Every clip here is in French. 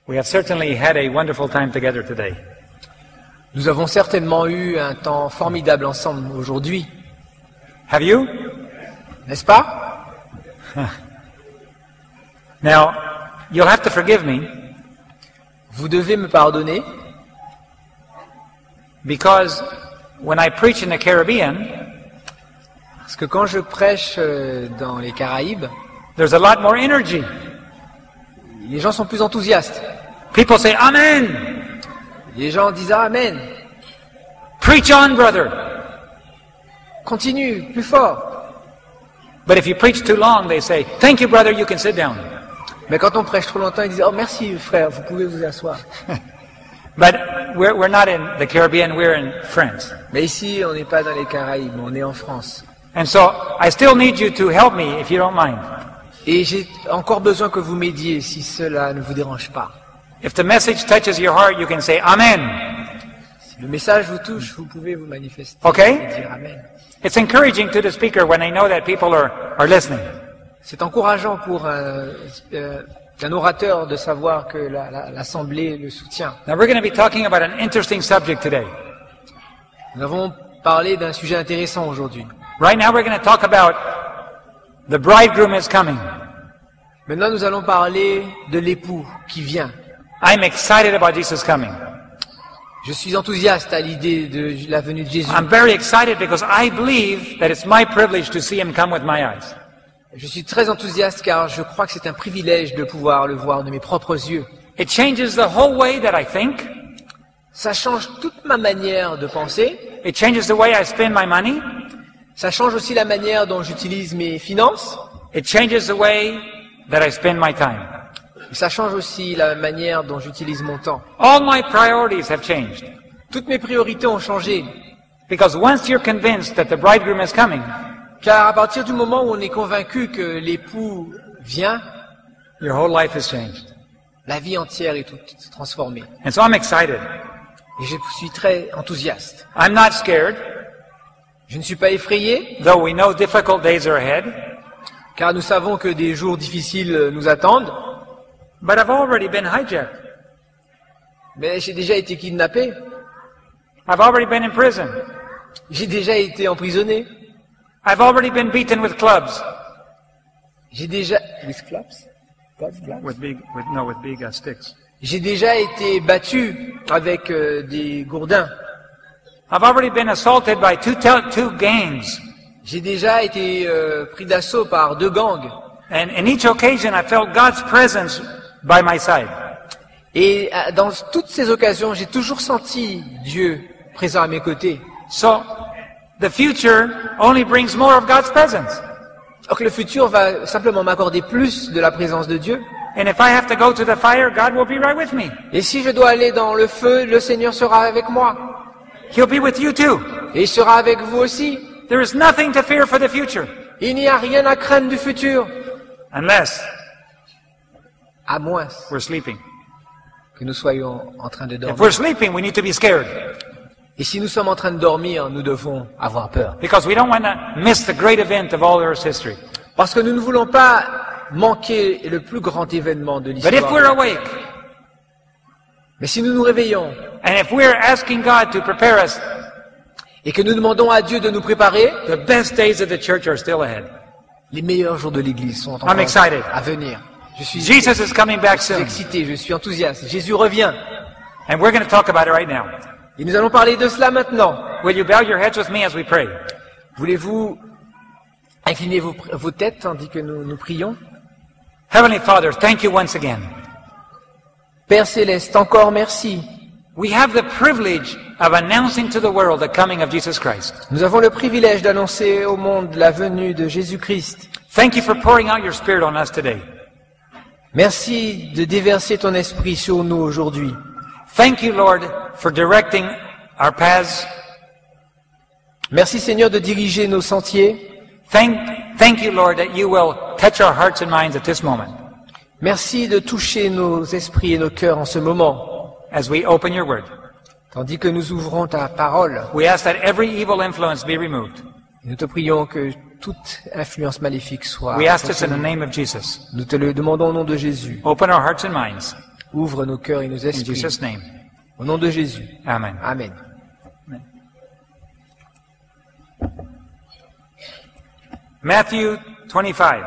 We have certainly had a wonderful time together today. Nous avons certainement eu un temps formidable ensemble aujourd'hui, Have you? n'est-ce pas? Now, you'll have to forgive me Vous devez me pardonner, because when I preach in the Caribbean, parce que quand je prêche dans les Caraïbes, there's a lot more energy. les gens sont plus enthousiastes. People say, Amen! Les gens disent Amen, Preach on, brother! continue, plus fort. But if you preach too long, they say, Thank you, brother, you can sit down. Mais quand on prêche trop longtemps, ils disent Oh merci frère, vous pouvez vous asseoir. But we're not in the Caribbean, we're in France. Mais ici, on n'est pas dans les Caraïbes, on est en France. And so I still need you to help me if you don't mind. Et j'ai encore besoin que vous m'aidiez si cela ne vous dérange pas. If the message touches your heart, you can say Amen. Si le message vous touche, vous pouvez vous manifester Okay. et dire Amen. It's encouraging to the speaker when they know that people are listening. C'est encourageant pour un orateur de savoir que l'Assemblée le soutient. Now we're going to be talking about an interesting subject today. Nous avons parlé d'un sujet intéressant aujourd'hui. Right now we're going to talk about the bridegroom is coming. Maintenant, nous allons parler de l'époux qui vient. I'm excited about Jesus coming. Je suis enthousiaste à l'idée de la venue de Jésus. I'm very excited because I believe that it's my privilege to see him come with my eyes. Je suis très enthousiaste car je crois que c'est un privilège de pouvoir le voir de mes propres yeux. It changes the whole way that I think. Ça change toute ma manière de penser. It changes the way I spend my money. Ça change aussi la manière dont j'utilise mes finances. It changes the way that I spend my time. Ça change aussi la manière dont j'utilise mon temps. All my priorities have changed. Toutes mes priorités ont changé. Because once you're convinced that the bridegroom is coming, Car à partir du moment où on est convaincu que l'époux vient, your whole life has changed. la vie entière est toute transformée. And so I'm excited. Et je suis très enthousiaste. I'm not scared, Je ne suis pas effrayé, though we know difficult days are ahead. car nous savons que des jours difficiles nous attendent. But I've already been hijacked. Mais j'ai déjà été kidnappé. I've already been in prison. J'ai déjà été emprisonné. I've already been beaten with clubs. J'ai déjà... With clubs? Golf clubs? With big sticks. J'ai déjà été battu avec des gourdins. I've already been assaulted by two gangs. J'ai déjà été pris d'assaut par 2 gangs. And in each occasion I felt God's presence by my side. Et dans toutes ces occasions, j'ai toujours senti Dieu présent à mes côtés. So the future only brings more of God's presence. Donc le futur va simplement m'accorder plus de la présence de Dieu. And if I have to go to the fire, God will be right with me. Et si je dois aller dans le feu, le Seigneur sera avec moi. He'll be with you too. Et il sera avec vous aussi. There is nothing to fear for the future. Il n'y a rien à craindre du futur. Unless À moins we're sleeping. que nous soyons en train de If dormir. we're sleeping, we need to be scared. Et si nous sommes en train de dormir, nous devons avoir peur. Because we don't want to miss the great event of all Earth's history. Parce que nous ne voulons pas manquer le plus grand événement de But if we're l'histoire. awake, Mais si nous nous réveillons and if we're asking God to prepare us, et que nous demandons à Dieu de nous préparer, the best days of the church are still ahead. les meilleurs jours de l'Église sont I'm excited. à venir. Je suis Jesus is coming back soon. excité, je suis enthousiaste. Jésus revient. And we're going to talk about it right now. Et nous allons parler de cela maintenant. Will you bow your heads with me as we pray? Voulez-vous incliner vos têtes tandis que nous prions? Heavenly Father, thank you once again. Père Céleste, encore merci. We have the privilege of announcing to the world the coming of Jesus Christ. Nous avons le privilège d'annoncer au monde la venue de Jésus-Christ. Thank you for pouring out your Spirit on us today. Merci de déverser ton esprit sur nous aujourd'hui. Thank you, Lord, for directing our paths. Merci Seigneur de diriger nos sentiers. Thank you, Lord, that you will touch our hearts and minds at this moment Merci de toucher nos esprits et nos cœurs en ce moment, as we open your word. tandis que nous ouvrons ta parole. We ask that every evil influence be removed. Et nous te prions que toute influence maléfique soit... We ask this in the name of Jesus. Nous te le demandons au nom de Jésus. Open our hearts and minds. Ouvre nos cœurs et nos In esprits. Jesus' name. Au nom de Jésus. Amen. Amen. Matthew 25.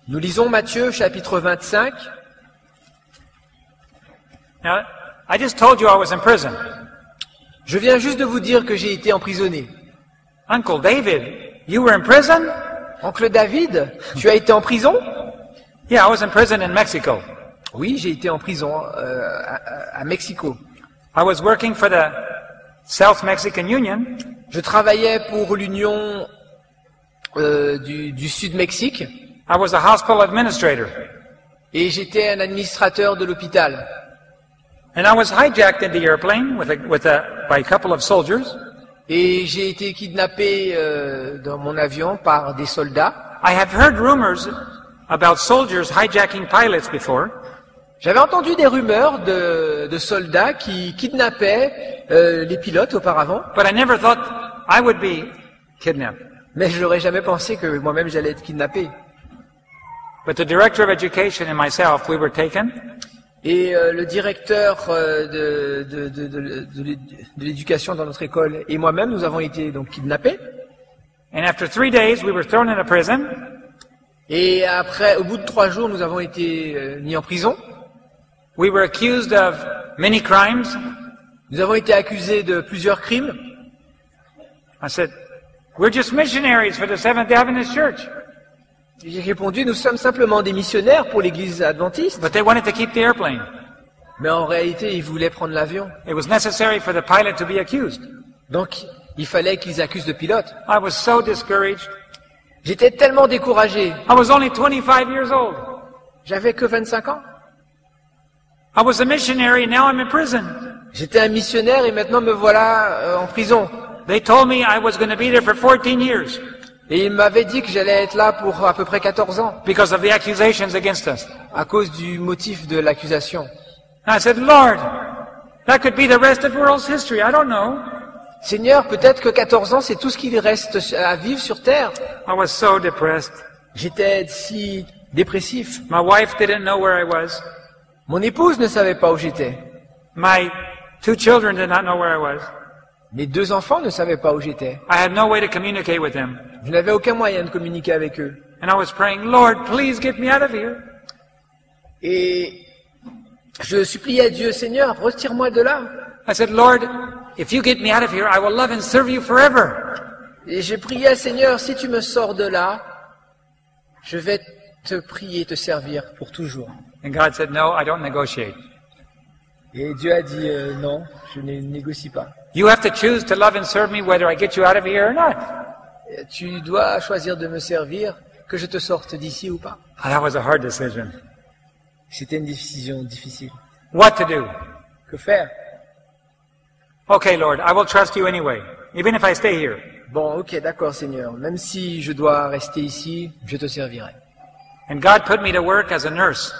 Nous lisons Matthieu chapitre 25. Now, I just told you I was in prison. Je viens juste de vous dire que j'ai été emprisonné. Uncle David, you were in prison? Oncle David, tu as été en prison? Yeah, I was in prison in Mexico. Oui, j'ai été en prison à Mexico. I was working for the South Mexican Union, Je travaillais pour l'Union du Sud-Mexique I was a hospital administrator, et j'étais un administrateur de l'hôpital. and I was hijacked in the airplane by a couple of soldiers. Et j'ai été kidnappé dans mon avion par des soldats. I have heard rumors about soldiers hijacking pilots before, J'avais entendu des rumeurs de soldats qui kidnappaient les pilotes auparavant, but I never thought I would be kidnapped. mais je n'aurais jamais pensé que moi-même j'allais être kidnappé. But the director of education and myself, we were taken, Et le directeur de l'éducation dans notre école et moi-même, nous avons été donc kidnappés. and after 3 days we were thrown in a prison. Et après, au bout de 3 jours, nous avons été mis en prison. We were accused of many crimes. Nous avons été accusés de plusieurs crimes. I said, we're just missionaries for the Seventh-day Adventist Church. J'ai répondu, nous sommes simplement des missionnaires pour l'église adventiste. But they wanted to keep the airplane. Mais en réalité, ils voulaient prendre l'avion. It was necessary for the pilot to be accused. Donc, il fallait qu'ils accusent le pilote. I was so discouraged. J'étais tellement découragé. I was only 25 years old. J'avais que 25 ans. I was a missionary and now I'm in prison. J'étais un missionnaire et maintenant me voilà en prison. They told me I was going to be there for 14 years Et il m'avait dit que j'allais être là pour à peu près 14 ans, because of the accusations against us. à cause du motif de l'accusation. And I said, Lord, that could be the rest of world's history. I don't know. Seigneur, peut-être que 14 ans, c'est tout ce qu'il reste à vivre sur terre. I was so depressed. J'étais si dépressif. My wife didn't know where I was. Mon épouse ne savait pas où j'étais. My 2 children did not know where I was. Mes 2 enfants ne savaient pas où j'étais. I had no way to communicate with them. Je n'avais aucun moyen de communiquer avec eux. And I was praying, Lord, please get me out of here. Et je suppliais à Dieu, Seigneur, retire-moi de là. I said, Lord, if you get me out of here, I will love and serve you forever. Et j'ai prié, Seigneur, si tu me sors de là, je vais te prier, te servir pour toujours. And God said, no, I don't negotiate. Et Dieu a dit, non, je ne négocie pas. You have to choose to love and serve me whether I get you out of here or not. Tu dois choisir de me servir, que je te sorte d'ici ou pas. That was a hard decision. C'était une décision difficile. What to do? Que faire? Okay, Lord, I will trust you anyway, even if I stay here. Bon, ok, d'accord, Seigneur. Même si je dois rester ici, je te servirai. And God put me to work as a nurse.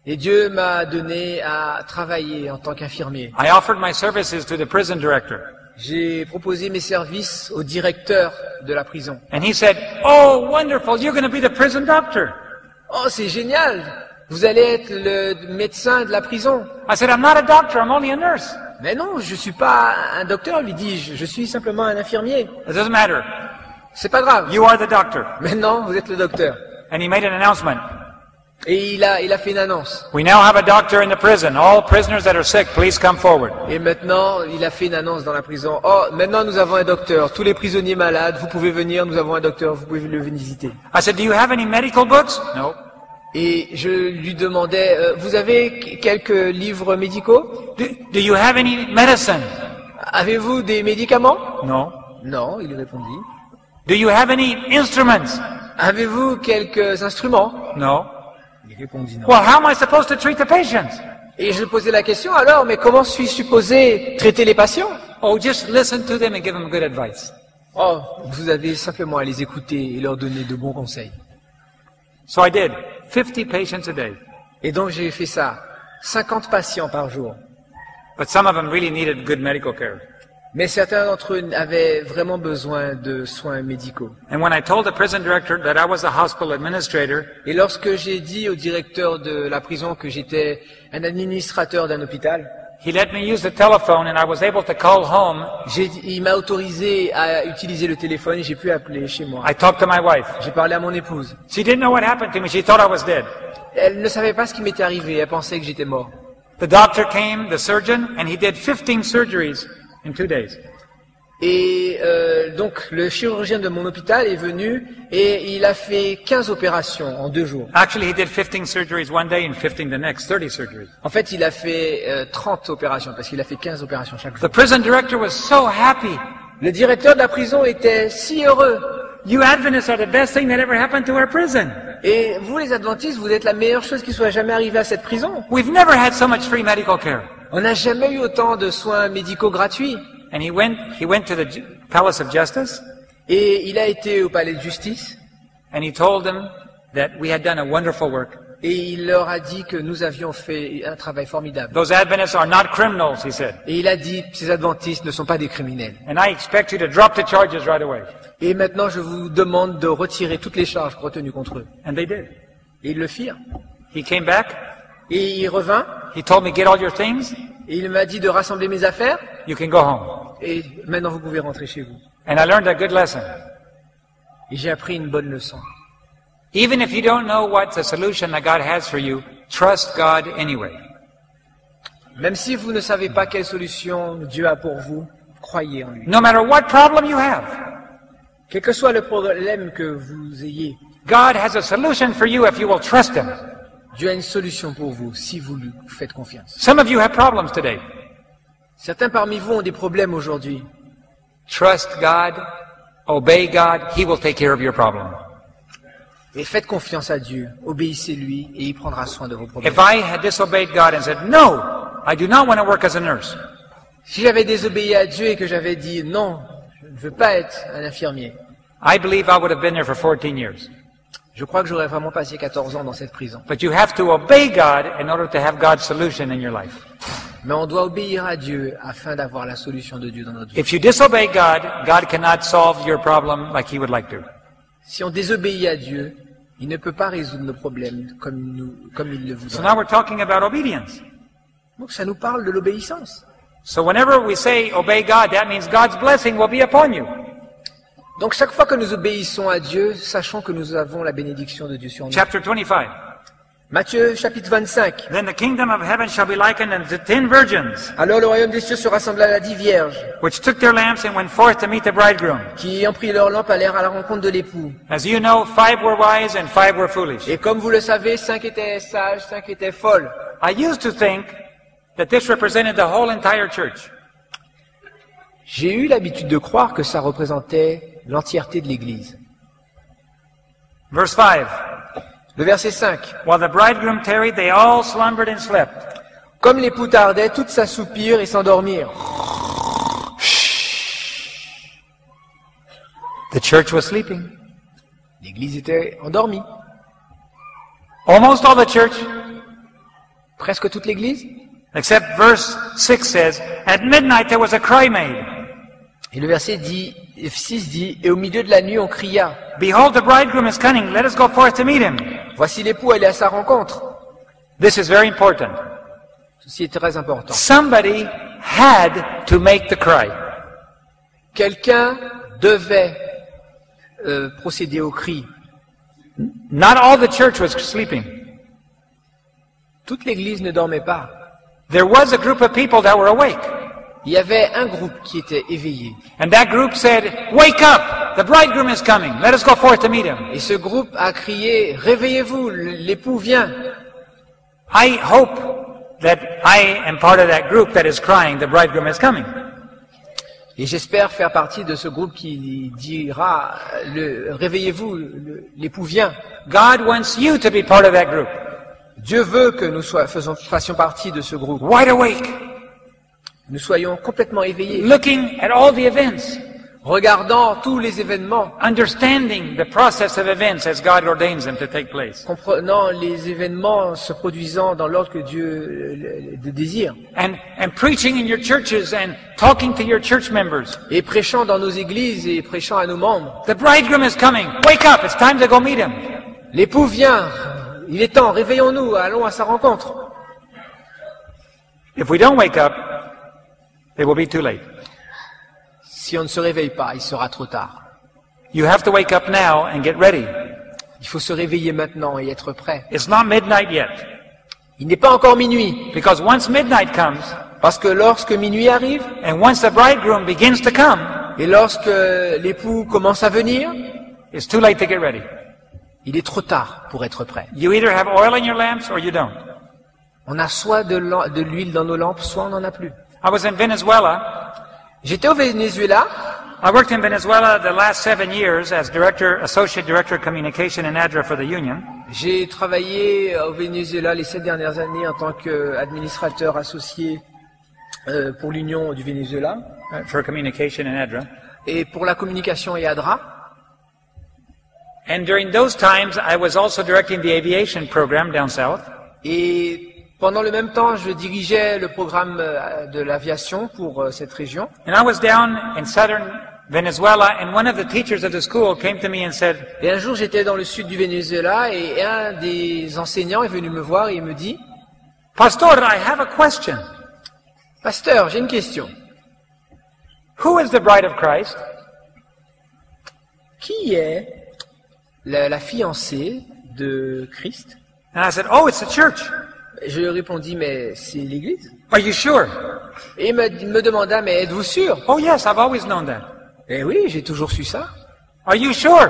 Et Dieu m'a donné à travailler en tant qu'infirmier. I offered my services to the prison director. J'ai proposé mes services au directeur de la prison. And he said, oh, wonderful, you're going to be the prison doctor. Oh, c'est génial! Vous allez être le médecin de la prison. I said, I'm not a doctor, I'm only a nurse. Mais non, je suis pas un docteur, lui dis-je. Je suis simplement un infirmier. It doesn't matter. C'est pas grave. You are the doctor. Mais non, vous êtes le docteur. And he made an announcement. Et il a fait une annonce. We now have a doctor in the prison. All prisoners that are sick, please come forward. Et maintenant, il a fait une annonce dans la prison. Oh, maintenant nous avons un docteur. Tous les prisonniers malades, vous pouvez venir, nous avons un docteur, vous pouvez le visiter. I said, do you have any medical books? No. Et je lui demandais, vous avez quelques livres médicaux? Do you have any medicine? Avez-vous des médicaments? No. Non, il répondit. Do you have any instruments? Avez-vous quelques instruments? No. Il répondit non. Well, how am I supposed to treat the patients? Et je posais la question, alors, mais comment suis-je supposé traiter les patients? Oh, just listen to them and give them good advice. Oh, vous avez simplement à les écouter et leur donner de bons conseils. So I did. 50 patients a day. Et donc j'ai fait ça. 50 patients par jour. But some of them really needed good medical care. Mais certains d'entre eux avaient vraiment besoin de soins médicaux. And when I told the prison director that I was a hospital administrator, Et lorsque j'ai dit au directeur de la prison que j'étais un administrateur d'un hôpital, he let me use the telephone and I was able to call home. il m'a autorisé à utiliser le téléphone et j'ai pu appeler chez moi. I talked to my wife. J'ai parlé à mon épouse. She didn't know what happened to me. She thought I was dead. Elle ne savait pas ce qui m'était arrivé, elle pensait que j'étais mort. The doctor came, the surgeon, and he did 15 surgeries in 2 days. Et donc le chirurgien de mon hôpital est venu et il a fait 15 opérations en 2 jours. Actually, he did 15 surgeries one day and 15 the next, 30 surgeries. En fait, il a fait 30 opérations parce qu'il a fait 15 opérations chaque jour. The prison director was so happy. Le directeur de la prison était si heureux. You Adventists are the best thing that ever happened to our prison. Et vous les adventistes, vous êtes la meilleure chose qui soit jamais arrivée à cette prison. We've never had so much free medical care. On n'a jamais eu autant de soins médicaux gratuits. And he went to the Palace of Justice, Et il a été au palais de justice and he told them that we had done a wonderful work. et il leur a dit que nous avions fait un travail formidable. Those Adventists are not criminals, he said. Et il a dit, ces adventistes ne sont pas des criminels. And I expect you to drop the charges right away. Et maintenant, je vous demande de retirer toutes les charges retenues contre eux. And they did. Et ils le firent. He came back. Et il revint, He told me, get all your things. et il m'a dit de rassembler mes affaires, You can go home. et maintenant vous pouvez rentrer chez vous. And I learned a good lesson. Et j'ai appris une bonne leçon. Even if you don't know what the solution that God has for you, trust God anyway. Même si vous ne savez pas quelle solution Dieu a pour vous, croyez en lui. No matter what problem you have, Quel que soit le problème que vous ayez, God has a solution for you if you will trust Him. Dieu a une solution pour vous si vous lui faites confiance. Some of you have problems today. Certains parmi vous ont des problèmes aujourd'hui. Trust God, obey God, He will take care of your problem. Et faites confiance à Dieu, obéissez-lui et il prendra soin de vos problèmes. If I had disobeyed God and said, no, I do not want to work as a nurse, Si j'avais désobéi à Dieu et que j'avais dit non, je ne veux pas être un infirmier, I believe I would have been there for 14 years. je crois que j'aurais vraiment passé 14 ans dans cette prison. But you have to obey God in order to have God's solution in your life. Mais on doit obéir à Dieu afin d'avoir la solution de Dieu dans notre vie. If you disobey God, God cannot solve your problem like He would like to. Si on désobéit à Dieu, il ne peut pas résoudre nos problèmes comme il le So voudrait. now we're talking about obedience. Donc ça nous parle de l'obéissance. So whenever we say obey God, that means God's blessing will be upon you. Donc chaque fois que nous obéissons à Dieu, sachons que nous avons la bénédiction de Dieu sur nous. Chapter 25. Matthieu chapitre 25. Then the kingdom of heaven shall be likened unto 10 virgins, Alors le royaume des cieux se rassembla à 10 vierges, which took their lamps and went forth to meet the bridegroom. qui ayant pris leur lampe allèrent à la rencontre de l'époux. As you know, 5 were wise and 5 were foolish. Et comme vous le savez, 5 étaient sages, 5 étaient folles. I used to think that this represented the whole entire church. J'ai eu l'habitude de croire que ça représentait l'entièreté de l'Église. Verse 5. Le verset 5. While the bridegroom tarried, they all slumbered and slept. Comme l'époux tardait, toutes s'assoupirent et s'endormirent. The church was sleeping. L'Église était endormie. Almost all the church, Presque toute l'Église. except verse 6 says, at midnight there was a cry made. Et le verset 6 dit, et au milieu de la nuit on cria, Behold, the bridegroom is coming. Let us go forth to meet him. voici l'époux, elle est à sa rencontre. This is very important. Ceci est très important. Somebody had to make the cry. Quelqu'un devait procéder au cri. Not all the church was sleeping. Toute l'Église ne dormait pas. There was a group of people that were awake. Il y avait un groupe qui était éveillé. And that group said, Wake up! The bridegroom is coming. Let us go forth to meet him. Et ce groupe a crié, réveillez-vous, l'époux vient. I hope that I am part of that group that is crying, the bridegroom is coming. Et j'espère faire partie de ce groupe qui dira, réveillez-vous, l'époux vient. God wants you to be part of that group. Dieu veut que nous fassions partie de ce groupe. Wide awake, Nous soyons complètement éveillés, looking at all the events. regardant tous les événements, understanding the process of events as God ordains them to take place, comprenant les événements se produisant dans l'ordre que Dieu désire, and preaching in your churches and talking to your church members. et prêchant dans nos églises et prêchant à nos membres. The bridegroom is coming. Wake up. It's time to go meet him. L'époux vient, il est temps, réveillons-nous, allons à sa rencontre. If we don't wake up, it will be too late. Si on ne se réveille pas, il sera trop tard. You have to wake up now and get ready. Il faut se réveiller maintenant et être prêt. It's not midnight yet. Il n'est pas encore minuit, Because once midnight comes, parce que lorsque minuit arrive, and once the bridegroom begins to come, et lorsque l'époux commence à venir, it's too late to get ready. il est trop tard pour être prêt. You either have oil in your lamps or you don't. On a soit de l'huile dans nos lampes, soit on n'en a plus. I was in Venezuela. J'étais au Venezuela, I worked in Venezuela the last 7 years as Associate Director of Communication and ADRA for the Union. j'ai travaillé au Venezuela les 7 dernières années en tant qu'administrateur associé pour l'Union du Venezuela For communication and ADRA. et pour la communication et ADRA. And during those times, I was also directing the aviation program down south. Et pendant le même temps, je dirigeais le programme de l'aviation pour cette région. And I was down in southern Venezuela, and one of the teachers of the school came to me and said, Et un jour, j'étais dans le sud du Venezuela et un des enseignants est venu me voir et il me dit, Pastor, I have a question. « Pasteur, j'ai une question. Who is the bride of Christ? Qui est la fiancée de Christ ?» And I said, oh, it's the church. Je lui répondis, mais c'est l'Église. Are you sure? Et il me demanda, mais êtes-vous sûr? Oh, yes, I've always known that. Eh oui, j'ai toujours su ça. Are you sure?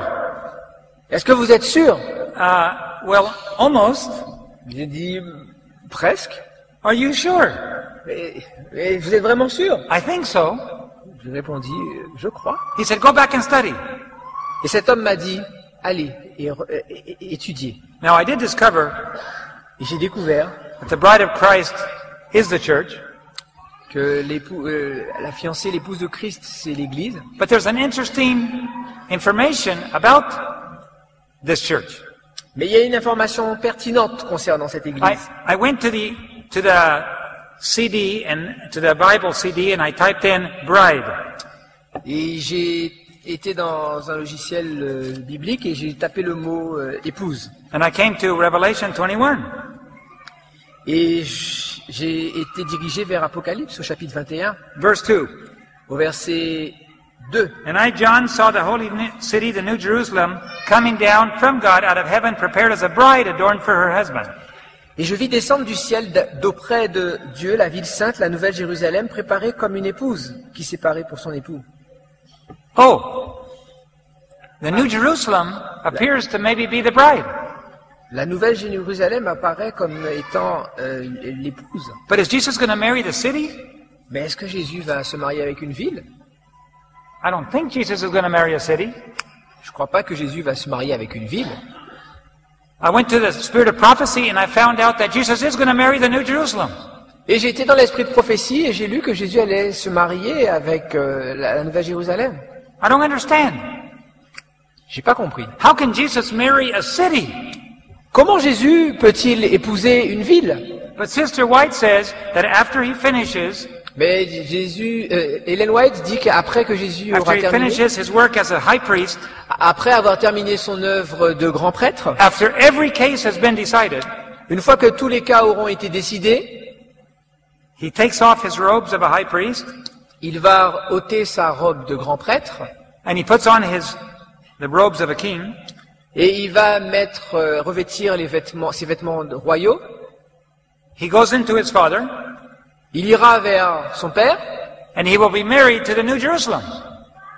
Est-ce que vous êtes sûr? Well, almost. J'ai dit, presque. Are you sure? Mais vous êtes vraiment sûr? I think so. Je répondis, je crois. He said, go back and study. Et cet homme m'a dit, allez, étudiez. Now, I did discover Et j'ai découvert that the bride of Christ is the church, que la fiancée, l'épouse de Christ, c'est l'Église. but there's an interesting information about this church. Mais il y a une information pertinente concernant cette Église. I went to the CD and to the Bible CD and I typed in bride. Et j'ai été dans un logiciel biblique et j'ai tapé le mot épouse. And I came to Revelation 21. Et j'ai été dirigé vers Apocalypse au chapitre 21, Verse 2. au verset 2. And I, John, saw the holy city, the New Jerusalem, coming down from God out of heaven, prepared as a bride adorned for her husband. Et je vis descendre du ciel d'auprès de Dieu la ville sainte, la nouvelle Jérusalem, préparée comme une épouse qui s'est parée pour son époux. Oh, the New Jerusalem appears to maybe be the bride. La nouvelle Jérusalem apparaît comme étant l'épouse. But is Jesus going to marry the city? Mais est-ce que Jésus va se marier avec une ville? I don't think Jesus is going to marry a city. Je ne crois pas que Jésus va se marier avec une ville. I went to the Spirit of Prophecy and I found out that Jesus is going to marry the New Jerusalem. Et j'ai été dans l'esprit de prophétie et j'ai lu que Jésus allait se marier avec la nouvelle Jérusalem. I don't understand. J'ai pas compris. How can Jesus marry a city? Comment Jésus peut-il épouser une ville? But Sister White says that after he finishes, Mais Ellen White dit qu'après que Jésus aura after he terminé, finishes his work as a high priest, après avoir terminé son œuvre de grand prêtre, after every case has been decided, une fois que tous les cas auront été décidés, he takes off his robes of a high priest il va ôter sa robe de grand prêtre and he puts on the robes of a king. et il va revêtir ses vêtements royaux. He goes into his father Il ira vers son père and he will be married to the New Jerusalem.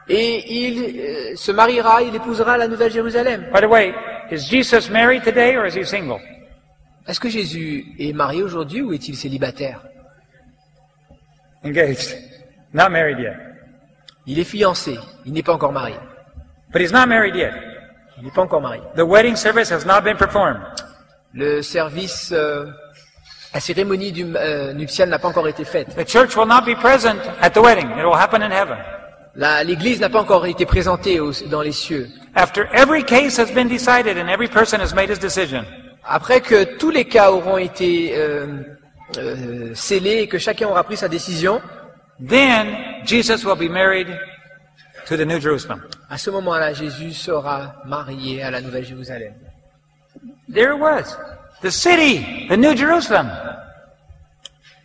et il se mariera, il épousera la nouvelle Jérusalem. By the way, is Jesus married today or is he single? Est-ce que Jésus est marié aujourd'hui ou est-il célibataire? Engaged. Not married yet. Il est fiancé, il n'est pas encore marié. But he's not married yet. Il n'est pas encore marié. The wedding service has not been performed. Le service, la cérémonie nuptiale n'a pas encore été faite. The church will not be present at the wedding. It will happen in heaven. L'Église n'a pas encore été présentée dans les cieux. After every case has been decided and every person has made his decision, Après que tous les cas auront été scellés et que chacun aura pris sa décision, then Jesus will be married to the New Jerusalem. à ce moment-là, Jésus sera marié à la Nouvelle Jérusalem. There it was. The city, the New Jerusalem.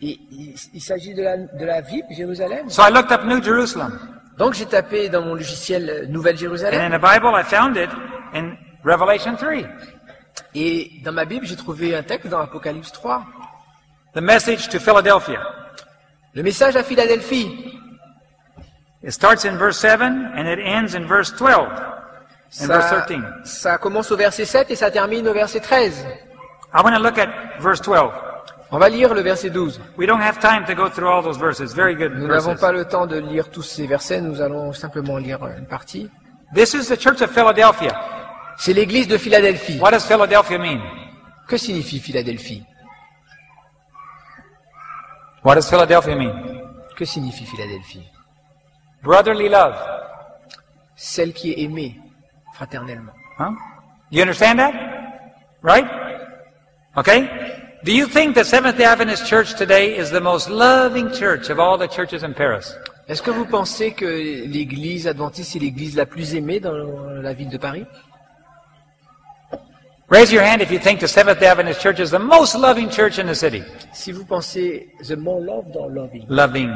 Il s'agit de la ville, Jérusalem. So I looked up New Jerusalem. Donc j'ai tapé dans mon logiciel Nouvelle And Jérusalem. in the Bible, I found it in Revelation 3. Et dans ma Bible, j'ai trouvé un texte dans Apocalypse 3. The message to Philadelphia. Le message à Philadelphie. It starts in verse 7 and it ends in verse 12 and verse 13. Ça commence au verset 7 et ça termine au verset 13. I want to look at verse 12. On va lire le verset 12. We don't have time to go through all those verses. Very good Nous n'avons verses. pas le temps de lire tous ces versets, nous allons simplement lire une partie. This is the church of Philadelphia. C'est l'église de Philadelphie. What does Philadelphia mean? Que signifie Philadelphie? What does Philadelphia mean? Que signifie Philadelphie? Brotherly love. Celle qui est aimée fraternellement. Huh? You understand that? Right? Okay? Do you think the Seventh-day Adventist Church today is the most loving church of all the churches in Paris? Est-ce que vous pensez que l'église adventiste est l'église la plus aimée dans la ville de Paris? Raise your hand if you think the Seventh-day Adventist Church is the most loving church in the city. Si vous pensez the more loved or loving. Loving.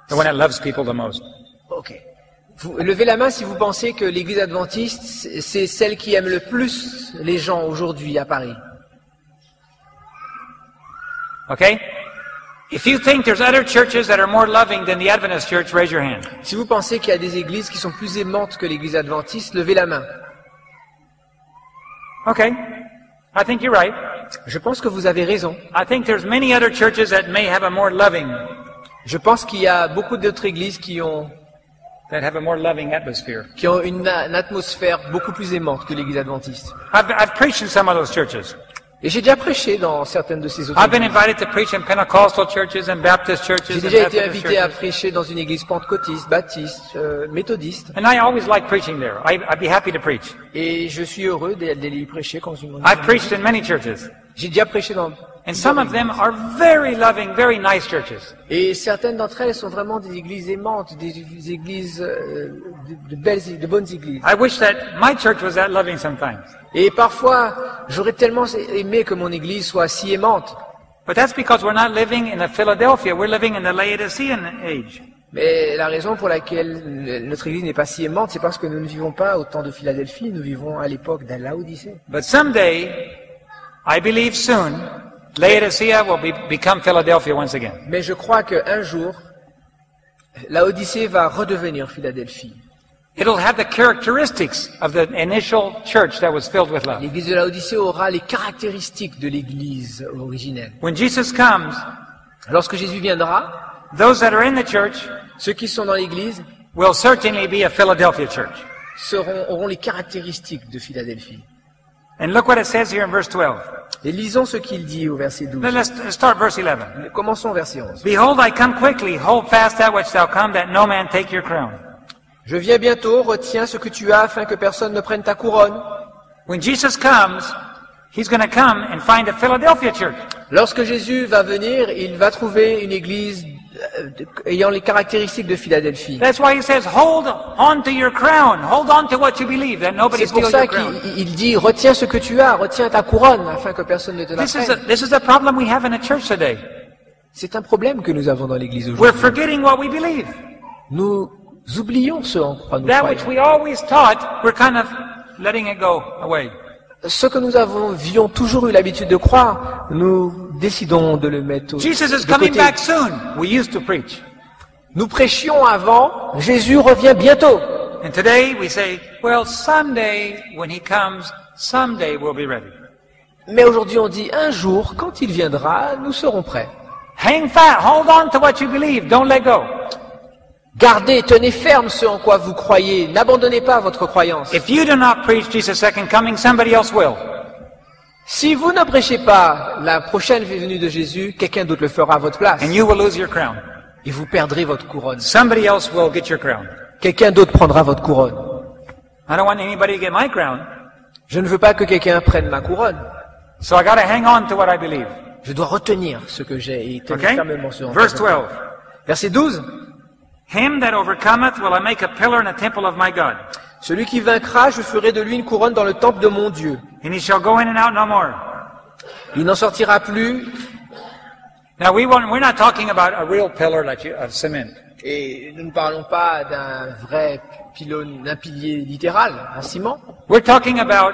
The one that loves people the most. Ok. Vous levez la main si vous pensez que l'église adventiste, c'est celle qui aime le plus les gens aujourd'hui à Paris. Okay? If you think there's other churches that are more loving than the Adventist Church, raise your hand. Si vous pensez qu'il y a des églises qui sont plus aimantes que l'église adventiste, levez la main. Okay. I think you're right. Je pense que vous avez raison. I think there's many other churches that may have a more loving, Je pense qu'il y a beaucoup d'autres églises qui ont that have a more loving atmosphere. une atmosphère beaucoup plus aimante que l'église adventiste. I've preached in some of those churches. Et j'ai déjà prêché dans certaines de ces autres I've been églises. invited to preach in Pentecostal churches and Baptist churches J'ai and déjà été Methodist invité à churches. prêcher dans une église pentecôtiste, baptiste, méthodiste. And I always like preaching there. I'd be happy to preach. Et je suis heureux d'aller y prêcher quand je m'en I've preached in many churches. J'ai déjà prêché dans... And some of them are very loving, very nice churches. Et certaines d'entre elles sont vraiment des églises aimantes, des églises de bonnes églises. I wish that my church was that loving sometimes. Et parfois, j'aurais tellement aimé que mon église soit si aimante. But that's because we're not living in a Philadelphia. We're living in the Laodicean age. Mais la raison pour laquelle notre église n'est pas si aimante, c'est parce que nous ne vivons pas au temps de Philadelphie, nous vivons à l'époque de Laodicée. But someday, I believe soon, Laodicea will become Philadelphia once again. Mais je crois qu'un jour, Laodicée va redevenir Philadelphie. It'll have the characteristics of the initial church that was filled with love. L'église de Laodicée aura les caractéristiques de l'église originelle. When Jesus comes, Lorsque Jésus viendra, those that are in the church ceux qui sont dans l'église will certainly be a Philadelphia church. auront les caractéristiques de Philadelphie. And look what it says here in verse 12. Et lisons ce qu'il dit au verset 12. Let's start verse 11. Commençons au verset 11. Behold, I come quickly. Hold fast that which shall come, that no man take your crown. Je viens bientôt, retiens ce que tu as afin que personne ne prenne ta couronne. When Jesus comes, he's going to come and find a Philadelphia church. Lorsque Jésus va venir, il va trouver une église ayant les caractéristiques de Philadelphie. That's why he says, hold on to your crown. Hold on to what you believe, that nobody C'est pour steals ça your crown. qu'il dit, retiens ce que tu as, retiens ta couronne, afin que personne ne te la prenne. This is a problem we have in the church today. C'est un problème que nous avons dans l'église We're aujourd'hui. forgetting what we believe. Nous oublions ce en quoi nous That which croyons. we always taught, we're kind of letting it go away. Ce que nous avions toujours eu l'habitude de croire, nous décidons de le mettre Jesus is de coming côté. back soon. We used to preach. Nous prêchions avant, Jésus revient bientôt. And today we say, well, someday when he comes, someday we'll be ready. Mais aujourd'hui on dit, un jour, quand il viendra, nous serons prêts. Hang fast. Hold on to what you believe. Don't let go. Gardez, tenez ferme ce en quoi vous croyez. N'abandonnez pas votre croyance. If you do not preach Jesus' second coming, somebody else will. Si vous ne prêchez pas la prochaine venue de Jésus, quelqu'un d'autre le fera à votre place. And you will lose your crown. et vous perdrez votre couronne. Somebody else will get your crown. Quelqu'un d'autre prendra votre couronne. I don't want anybody to get my crown. Je ne veux pas que quelqu'un prenne ma couronne. So I got to hang on to what I believe. Je dois retenir ce que j'ai et tenir Okay? fermement sur Verse 12. Verset 12. Him that overcometh will I make a pillar in the temple of my God. Celui qui vaincra, je ferai de lui une couronne dans le temple de mon Dieu. And he shall go in and out no more. Il n'en sortira plus. Now we're not talking about a real pillar of cement. Et nous ne parlons pas d'un vrai pylône, d'un pilier littéral, un ciment. We're talking about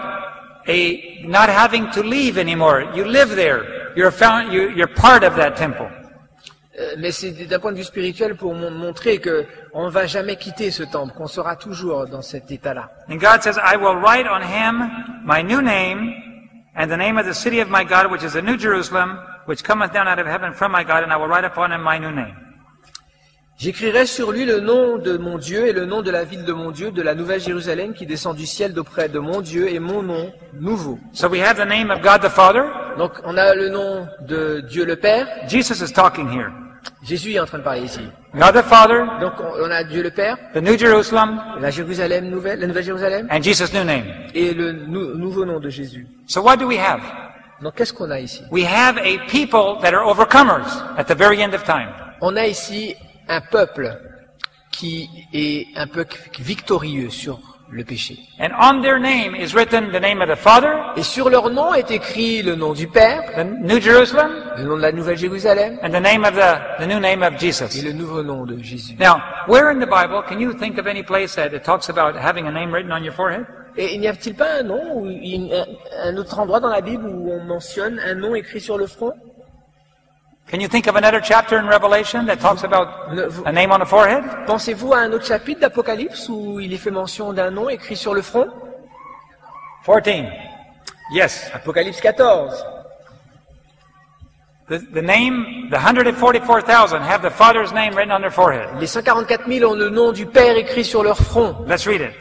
not having to leave anymore. You live there. You're part of that temple. Mais c'est d'un point de vue spirituel pour montrer que on ne va jamais quitter ce temple, qu'on sera toujours dans cet état-là. And God says, I will write on him my new name and the name of the city of my God, which is the New Jerusalem, which cometh down out of heaven from my God, and I will write upon him my new name. J'écrirai sur lui le nom de mon Dieu et le nom de la ville de mon Dieu, de la nouvelle Jérusalem qui descend du ciel d'auprès de mon Dieu et mon nom nouveau. So we have the name of God the Father. Donc on a le nom de Dieu le Père. Jesus is talking here. Jésus est en train de parler ici. God the Father, Donc on a Dieu le Père, the New Jerusalem, la Jérusalem nouvelle, la nouvelle Jérusalem, and Jesus' new name. et le nouveau nom de Jésus. So what do we have? Donc qu'est-ce qu'on a ici? We have a people that are overcomers at the very end of time. On a ici un peuple qui est un peu victorieux sur le péché. And on their name is written the name of the Father, Et sur leur nom est écrit le nom du Père, the New Jerusalem, le nom de la nouvelle Jérusalem and the name of the new name of et Jesus. le nouveau nom de Jésus. Now, where in the Bible can you think of any place that it talks about having a name written on your forehead? Et il n'y a-t-il pas un nom, ou un autre endroit dans la Bible où on mentionne un nom écrit sur le front? Can you think of another chapter in Revelation that talks about a name on the forehead? Pensez-vous à un autre chapitre d'Apocalypse où il est fait mention d'un nom écrit sur le front? 14. Yes. Apocalypse 14. The name, the 144,000 have the Father's name written on their forehead. Les 144 000 ont le nom du Père écrit sur leur front. Let's read it.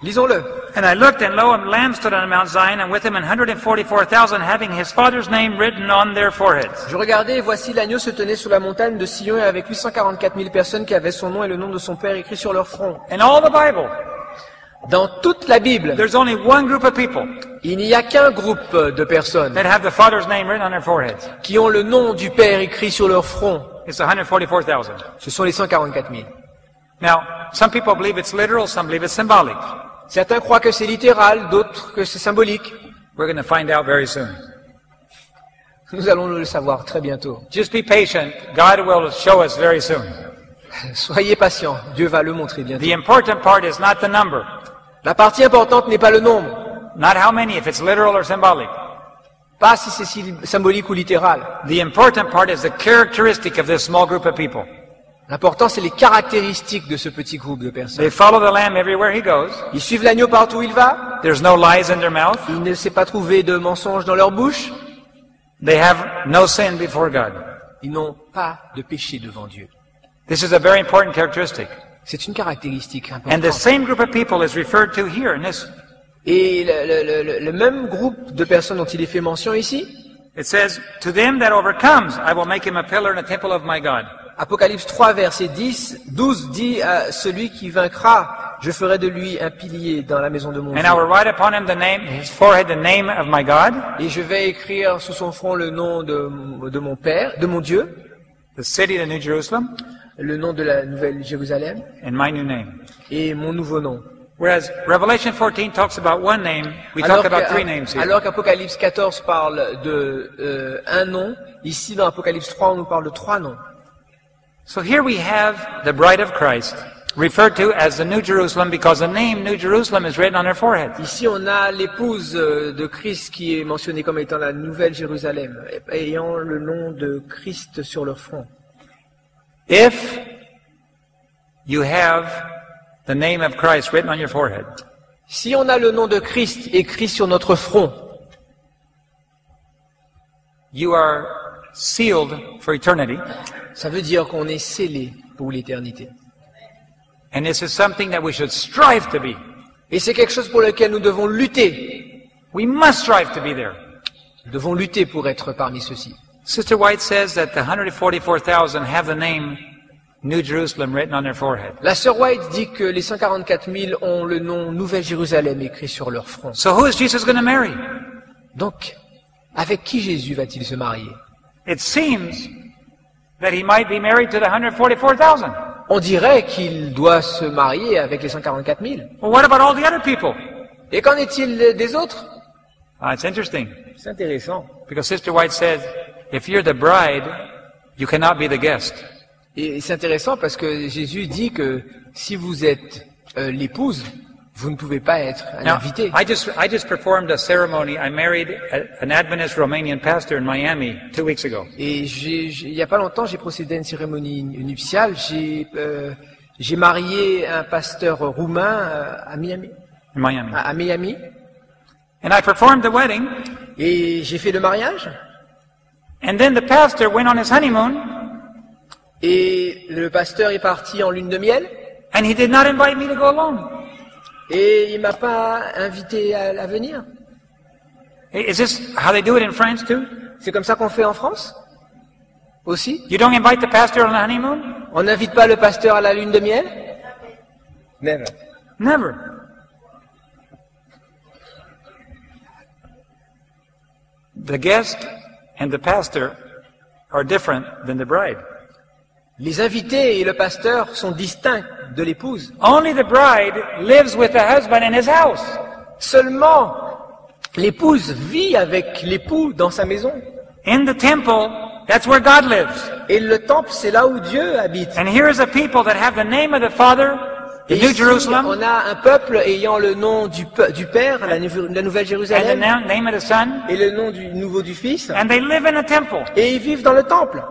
Lisons-le. And I looked, and lo, a Lamb stood on Mount Zion, and with him 144,000 having his Father's name written on their foreheads. Je regardais et voici l'agneau se tenait sur la montagne de Sion et avec lui 144 000 personnes qui avaient son nom et le nom de son Père écrit sur leur front. In all the Bible, Dans toute la Bible, there's only one group of people il n'y a qu'un groupe de personnes that have the Father's name written on their foreheads. qui ont le nom du Père écrit sur leur front. It's 144,000. Ce sont les 144 000. Now, some people believe it's literal, some believe it's symbolic. Certains croient que c'est littéral, d'autres que c'est symbolique. We're going to find out very soon. Nous allons le savoir très bientôt. Just be patient. God will show us very soon. Soyez patients, Dieu va le montrer bientôt. The important part is not the number, La partie importante n'est pas le nombre, not how many, if it's literal or symbolic. pas si c'est symbolique ou littéral. The important part is the characteristic of this small group of people. L'important, c'est les caractéristiques de ce petit groupe de personnes. They follow the Lamb everywhere he goes. Ils suivent l'agneau partout où il va. There's no lies in their mouth. Il ne s'est pas trouvé de mensonges dans leur bouche. They have no sin before God. Ils n'ont pas de péché devant Dieu. This is a very important characteristic. C'est une caractéristique And the importante. same group of people is referred to here in this. Et le même groupe de personnes dont il est fait mention ici, It says, to them that overcomes, I will make him a pillar in the temple of my God. Apocalypse 3, verset 12 dit à celui qui vaincra, je ferai de lui un pilier dans la maison de mon And I Dieu. will write upon him his forehead, the name of my God, Et je vais écrire sous son front le nom de mon Père, de mon Dieu, the city, the New Jerusalem, le nom de la nouvelle Jérusalem and my new name. et mon nouveau nom. Whereas Revelation 14 talks about one name, we talk about three names here. Alors qu'Apocalypse 14 parle de un nom, ici dans Apocalypse 3 on nous parle de 3 noms. So here we have the bride of Christ, referred to as the New Jerusalem because the name New Jerusalem is written on her forehead. Ici on a l'épouse de Christ qui est mentionnée comme étant la nouvelle Jérusalem, ayant le nom de Christ sur leur front. If you have the name of Christ written on your forehead, Si on a le nom de Christ écrit sur notre front, you are sealed for eternity. ça veut dire qu'on est scellé pour l'éternité. And this is something that we should strive to be. Et c'est quelque chose pour lequel nous devons lutter. We must strive to be there. Nous devons lutter pour être parmi ceux-ci. Sister White says that the 144,000 have the name New Jerusalem written on their forehead. La sœur White dit que les 144 000 ont le nom Nouvelle Jérusalem écrit sur leur front. So who is Jesus going to marry? Donc, avec qui Jésus va-t-il se marier? It seems that he might be married to the 144,000. On dirait qu'il doit se marier avec les 144 000. Well, what about all the other people? Et qu'en est-il des autres? It's interesting C'est intéressant. because Sister White said, if you're the bride, you cannot be the guest. Et c'est intéressant parce que Jésus dit que si vous êtes l'épouse, vous ne pouvez pas être un Now, invité. I just performed a ceremony. I married an Adventist Romanian pastor in Miami 2 weeks ago. Et il y a pas longtemps, j'ai procédé à une cérémonie nuptiale. J'ai marié un pasteur roumain à Miami. In Miami. À Miami. And I performed the wedding, Et j'ai fait le mariage. and then the pastor went on his honeymoon, Et le pasteur est parti en lune de miel. and he did not invite me to go along. Et il m'a pas invité à venir. Is this how they do it in France too? C'est comme ça qu'on fait en France aussi. You don't invite the pastor on the honeymoon? On n'invite pas le pasteur à la lune de miel. Never. Never. The guest and the pastor are different than the bride. Les invités et le pasteur sont distincts de l'épouse. Only the bride lives with the husband in his house. Seulement, l'épouse vit avec l'époux dans sa maison. In the temple, that's where God lives. Et le temple, c'est là où Dieu habite. And here is a people that have the name of the Father, the Et New ici, Jerusalem, on a un peuple ayant le nom du Père, la Nouvelle and the Jérusalem, name of the Son, et le nom du Nouveau du Fils. and they live in a temple Et ils vivent dans le temple,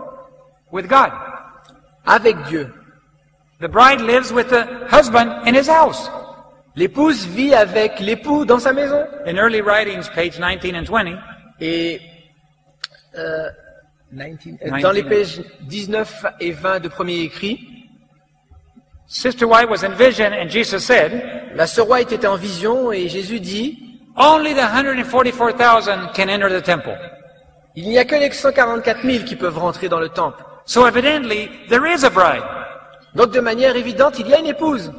with God. avec Dieu. The bride lives with the husband in his house. L'épouse vit avec l'époux dans sa maison. In early writings, page 19 and 20, Et dans les pages 19 et 20 de premier écrit, Sister White was in vision, and Jesus said, la sœur White était en vision et Jésus dit, only the 144,000 can enter the temple. il n'y a que les 144 000 qui peuvent rentrer dans le temple. So evidently, there is a bride. Donc de manière évidente, il y a une épouse.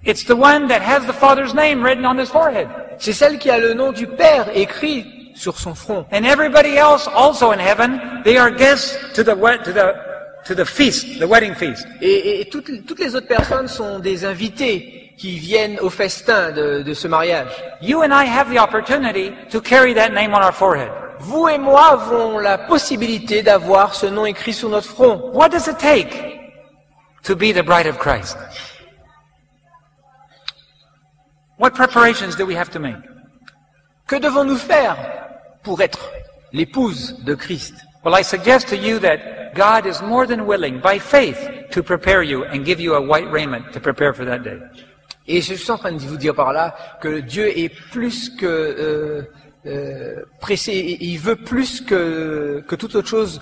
It's the one that has the Father's name written on his forehead. C'est celle qui a le nom du Père écrit sur son front. And everybody else also in heaven, they are guests to the feast, the wedding feast. Et toutes les autres personnes sont des invités qui viennent au festin de ce mariage. You and I have the opportunity to carry that name on our forehead. Vous et moi avons la possibilité d'avoir ce nom écrit sur notre front. What does it take to be the bride of Christ? What preparations do we have to make? Que devons-nous faire pour être l'épouse de Christ? Well, I suggest to you that God is more than willing, by faith, to prepare you and give you a white raiment to prepare for that day. Et je suis en train de vous dire par là que Dieu est plus que pressé, et il veut plus que toute autre chose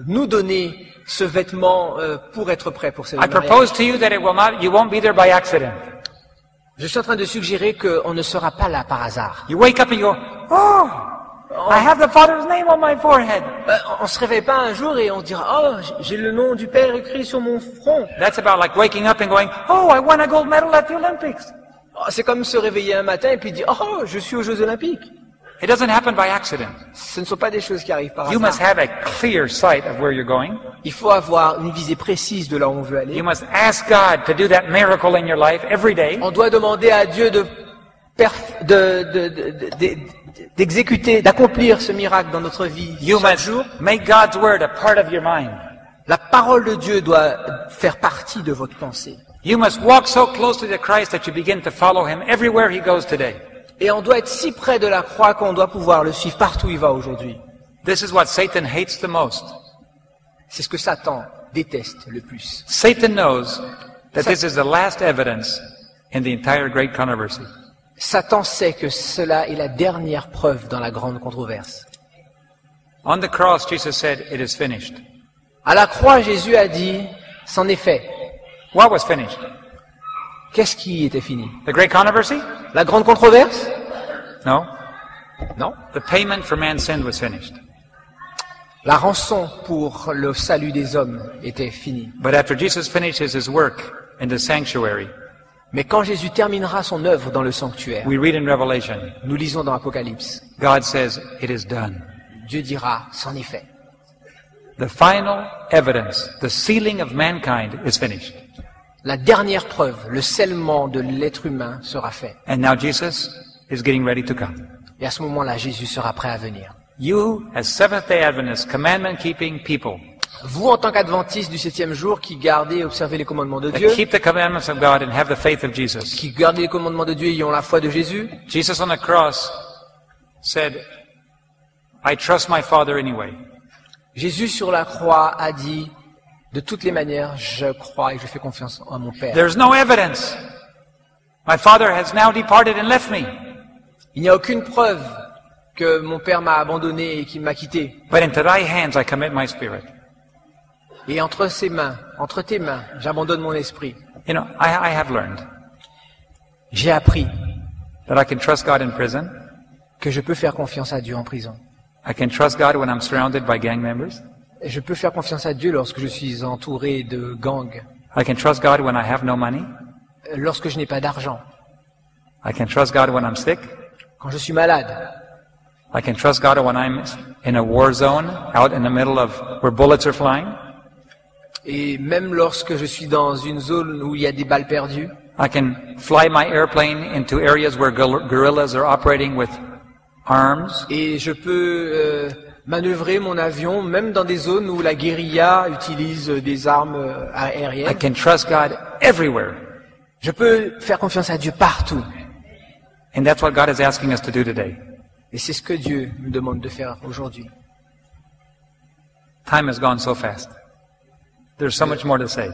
nous donner ce vêtement pour être prêt pour ce I mariage. propose to you that you won't be there by accident. Je suis en train de suggérer qu'on ne sera pas là par hasard. You wake up and you go, oh, I have the Father's name on my forehead. On se réveille pas un jour et on se dira, oh, j'ai le nom du Père écrit sur mon front. That's about like waking up and going, oh, I won a gold medal at the Olympics. Oh, c'est comme se réveiller un matin et puis dire, oh, je suis aux Jeux Olympiques. It doesn't happen by accident. Ce ne sont pas des choses qui arrivent par You must hasard. have a clear sight of where you're going. Il faut avoir une visée précise de là où on veut aller. You must ask God to do that miracle in your life every day. On doit demander à Dieu d'exécuter, d'accomplir ce miracle dans notre vie You chaque must jour. make God's word a part of your mind. La parole de Dieu doit faire partie de votre pensée. You must walk so closely to Christ that you begin to follow him everywhere he goes today. Et on doit être si près de la croix qu'on doit pouvoir le suivre partout où il va aujourd'hui. This is what Satan hates the most. C'est ce que Satan déteste le plus. Satan knows that this is the last evidence in the entire great controversy. Satan sait que cela est la dernière preuve dans la grande controverse. On the cross, Jesus said, it is finished. À la croix, Jésus a dit, c'en est fait. What was finished? Qu'est-ce qui était fini? The great controversy? La grande controverse? No. Non. The payment for man's sin was finished. La rançon pour le salut des hommes était finie. But after Jesus finishes his work in the sanctuary, Mais quand Jésus terminera son œuvre dans le sanctuaire, we read in Revelation, nous lisons dans l'Apocalypse, God says, it is done. Dieu dira, c'en est fait. The final evidence, the sealing of mankind is finished. La dernière preuve, le scellement de l'être humain sera fait. And now Jesus is getting ready to come. Et à ce moment-là, Jésus sera prêt à venir. You, as Seventh-day Adventists, commandment-keeping people, Vous, en tant qu'adventistes du 7e jour, qui gardez et observez les commandements de that Dieu, keep the commandments of God and have the faith of Jesus. qui gardez les commandements de Dieu et ont la foi de Jésus, Jesus on the cross said, I trust my Father anyway. Jésus sur la croix a dit, de toutes les manières, je crois et je fais confiance en mon Père. There's no evidence. My Father has now departed and left me. Il n'y a aucune preuve que mon Père m'a abandonné et qu'il m'a quitté. But into thy hands I commit my spirit. Et entre tes mains, j'abandonne mon esprit. You know, I have learned J'ai appris that I can trust God in prison. que je peux faire confiance à Dieu en prison. I can trust God when I'm surrounded by gang members. Et je peux faire confiance à Dieu lorsque je suis entouré de gangs, I can trust God when I have no money. lorsque je n'ai pas d'argent, I can trust God when I'm sick. quand je suis malade. I can trust God when I'm in a war zone out in the middle of where bullets are flying. Et même lorsque je suis dans une zone où il y a des balles perdues, I can fly my airplane into areas where guerrillas are operating with arms. et je peux manœuvrer mon avion même dans des zones où la guérilla utilise des armes I aériennes. can trust God everywhere. Je peux faire confiance à Dieu partout. And that's what God is asking us to do today. Et c'est ce que Dieu me demande de faire aujourd'hui. Time has gone so fast. There's so much more to say.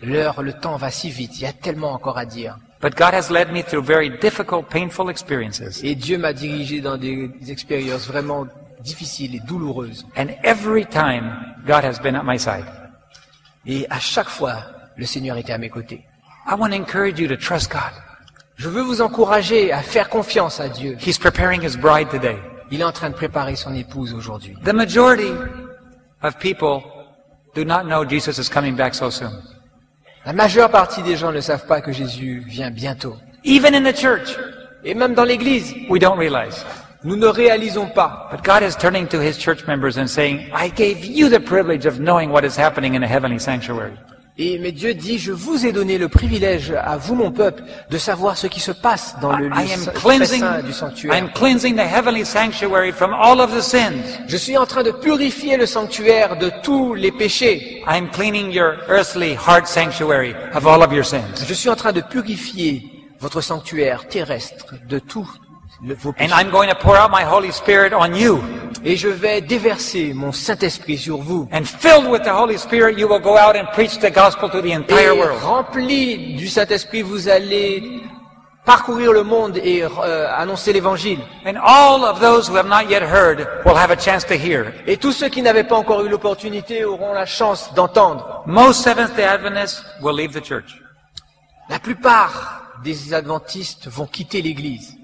Le temps va si vite, il y a tellement encore à dire. But God has led me through very difficult, painful experiences. Et Dieu m'a dirigé dans des expériences vraiment difficiles et douloureuses. And every time, God has been at my side. Et à chaque fois, le Seigneur était à mes côtés. I want to encourage you to trust God. Je veux vous encourager à faire confiance à Dieu. He's preparing His bride today. Il est en train de préparer son épouse aujourd'hui. The majority of people do not know Jesus is coming back so soon. La majeure partie des gens ne savent pas que Jésus vient bientôt. Even in the church, Et même dans l'Église, we don't realize. nous ne réalisons pas. But God is turning to His church members and saying, I gave you the privilege of knowing what is happening in a heavenly sanctuary. Mais Dieu dit, je vous ai donné le privilège à vous, mon peuple, de savoir ce qui se passe dans le lieu I am très saint du sanctuaire. cleansing the heavenly sanctuary from all of the sins. Je suis en train de purifier le sanctuaire de tous les péchés. I am cleaning your earthly heart sanctuary of all of your sins. Je suis en train de purifier votre sanctuaire terrestre de tous vos péchés. And I'm going to pour out my Holy Spirit on you. Et je vais déverser mon Saint-Esprit sur vous. And filled with the Holy Spirit, you will go out and preach the gospel to the Et entire world. rempli du Saint-Esprit, vous allez parcourir le monde et annoncer l'Évangile. And all of those who have not yet heard will have a chance to hear. Et tous ceux qui n'avaient pas encore eu l'opportunité auront la chance d'entendre. Most Seventh-day Adventists will leave the church. La plupart des adventistes vont quitter l'Église.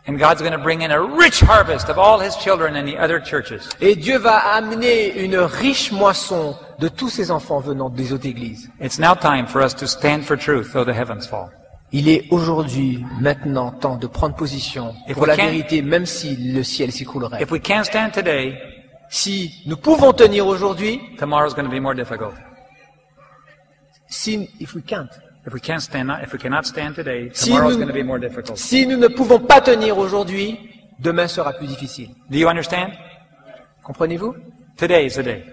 And God's going to bring in a rich harvest of all His children in the other churches. Et Dieu va amener une riche moisson de tous ces enfants venant des autres églises. It's now time for us to stand for truth, though the heavens fall. Il est aujourd'hui, maintenant, temps de prendre position pour la vérité, même si le ciel s'écroulerait. If we can't stand today, Si nous pouvons tenir aujourd'hui, tomorrow's going to be more difficult. if we can't. If we cannot stand today, Si tomorrow's nous- going to be more difficult. Si nous ne pouvons pas tenir aujourd'hui, demain sera plus difficile. Do you understand? Comprenez-vous? Today is the day.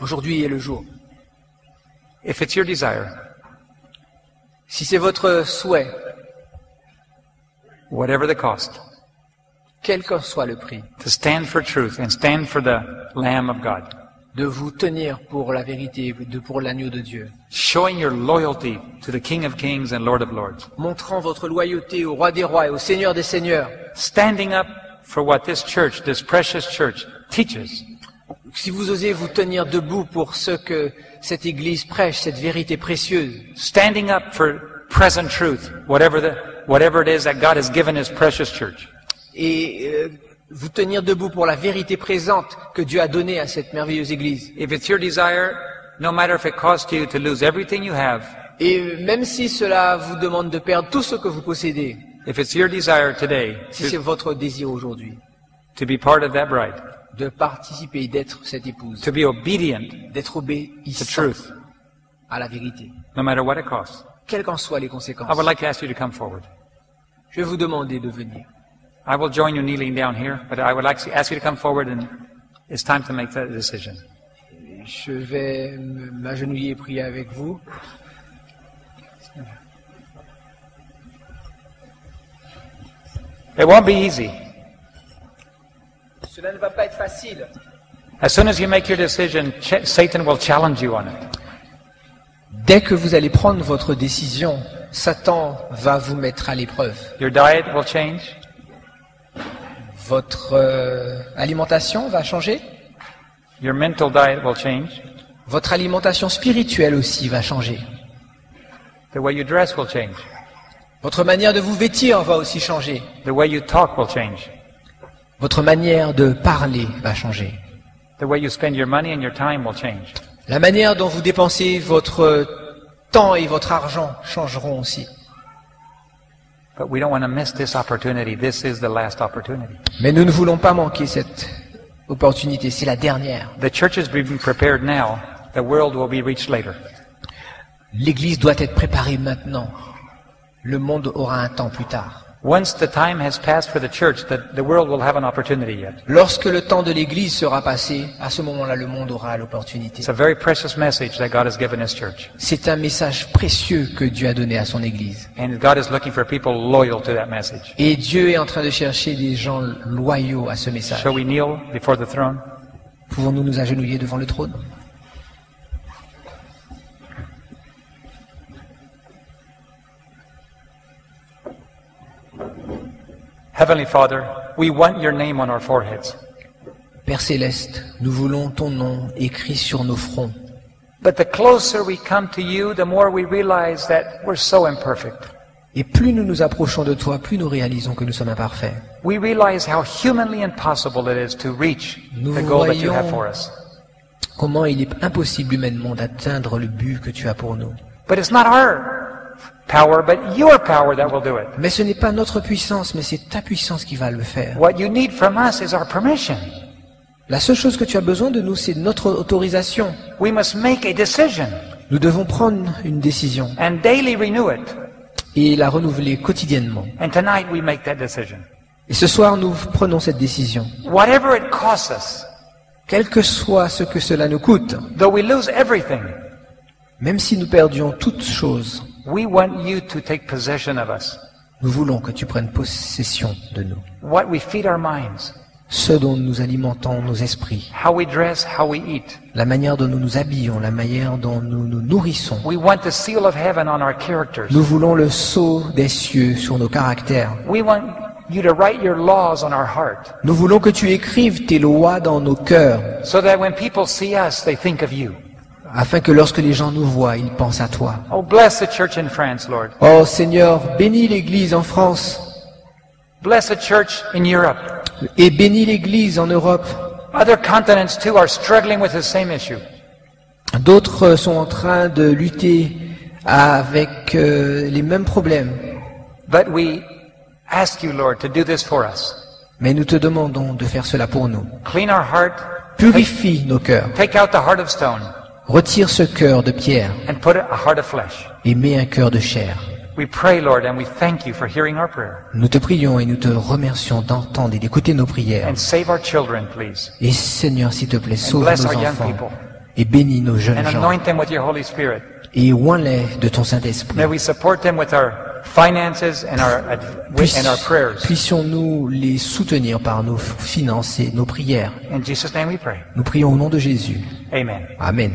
Aujourd'hui est le jour. If it's your desire, Si c'est votre souhait, whatever the cost, quel que soit le prix, to stand for truth and stand for the Lamb of God, de vous tenir pour la vérité, pour l'agneau de Dieu, showing your loyalty to the King of Kings and Lord of Lords, montrant votre loyauté au roi des rois et au seigneur des seigneurs, standing up for what this church, this precious church, teaches, si vous osez vous tenir debout pour ce que cette Église prêche, cette vérité précieuse, standing up for present truth, whatever it is that God has given His precious church. et vous tenir debout pour la vérité présente que Dieu a donnée à cette merveilleuse Église. If it's your desire, no matter if it costs you to lose everything you have, Et même si cela vous demande de perdre tout ce que vous possédez, if it's your desire today si c'est votre désir aujourd'hui, to be part of that bride, de participer, d'être cette épouse, to be obedient d'être to obéissant truth, à la vérité, no matter what it costs, quelles qu'en soient les I conséquences. would like to ask you to come forward. Je vais vous demander de venir. I will join you kneeling down here, but I would like to ask you to come forward, and it's time to make that decision. Je vais m'agenouiller et prier avec vous. It won't be easy. Cela ne va pas être facile. As soon as you make your decision, Satan will challenge you on it. Dès que vous allez prendre votre décision, Satan va vous mettre à l'épreuve. Your diet will change. Votre alimentation va changer. Your mental diet will change. Votre alimentation spirituelle aussi va changer. The way you dress will change. Votre manière de vous vêtir va aussi changer. The way you talk will change. Votre manière de parler va changer. The way you spend your money and your time will change. La manière dont vous dépensez votre temps et votre argent changeront aussi. But we don't want to miss this opportunity. This is the last opportunity. Mais nous ne voulons pas manquer cette opportunité. C'est la dernière. The church is being prepared now. The world will be reached later. L'Église doit être préparée maintenant. Le monde aura un temps plus tard. Once the time has passed for the church, the world will have an opportunity yet. Lorsque le temps de l'Église sera passé, à ce moment-là, le monde aura l'opportunité. It's a very precious message that God has given His church. C'est un message précieux que Dieu a donné à son Église. And God is looking for people loyal to that message. Et Dieu est en train de chercher des gens loyaux à ce message. Shall we kneel before the throne? Pouvons-nous nous agenouiller devant le trône? Heavenly Father, we want your name on our foreheads. Père Céleste, nous voulons ton nom écrit sur nos fronts. But the closer we come to you, the more we realize that we're so imperfect. Et plus nous nous approchons de toi, plus nous réalisons que nous sommes imparfaits. We realize how humanly impossible it is to reach Nous the goal that you voyons have for us. comment il est impossible humainement d'atteindre le but que tu as pour nous. But it's not our power, but your power that will do it. Mais ce n'est pas notre puissance, mais c'est ta puissance qui va le faire. What you need from us is our permission. La seule chose que tu as besoin de nous, c'est notre autorisation. We must make a decision Nous devons prendre une décision and daily renew it. et la renouveler quotidiennement. And tonight we make that decision. Et ce soir, nous prenons cette décision. Whatever it costs us, Quel que soit ce que cela nous coûte, though we lose everything, même si nous perdions toutes choses, we want you to take possession of us. nous voulons que tu prennes possession de nous. What we feed our minds, Ce dont nous alimentons nos esprits, how we dress, how we eat. la manière dont nous nous habillons, la manière dont nous nous nourrissons. We want the seal of heaven on our characters. Nous voulons le sceau des cieux sur nos caractères. We want you to write your laws on our heart Nous voulons que tu écrives tes lois dans nos cœurs, so that when people see us, they think of you. afin que lorsque les gens nous voient, ils pensent à toi. Oh, bless the church in France, Lord. Oh Seigneur, bénis l'Église en France Bless the church in Europe. et bénis l'Église en Europe. Other continents, too, are struggling with the same issue. D'autres sont en train de lutter avec les mêmes problèmes. But we ask you, Lord, to do this for us. Mais nous te demandons de faire cela pour nous. Clean our heart. Purifie nos cœurs. Take out the heart of stone Retire ce cœur de pierre and put a heart of flesh. et mets un cœur de chair. We pray, Lord, and we thank you for hearing our prayer. Nous te prions et nous te remercions d'entendre et d'écouter nos prières. And save our children, please. Et Seigneur, s'il te plaît, sauve bless nos our young enfants people. et bénis nos jeunes And gens anoint them with your Holy Spirit. et oins-les de ton Saint-Esprit. May we support them with our finances and our prayers. Puissions-nous les soutenir par nos finances et nos prières. In Jesus' name we pray. Nous prions au nom de Jésus. Amen. Amen.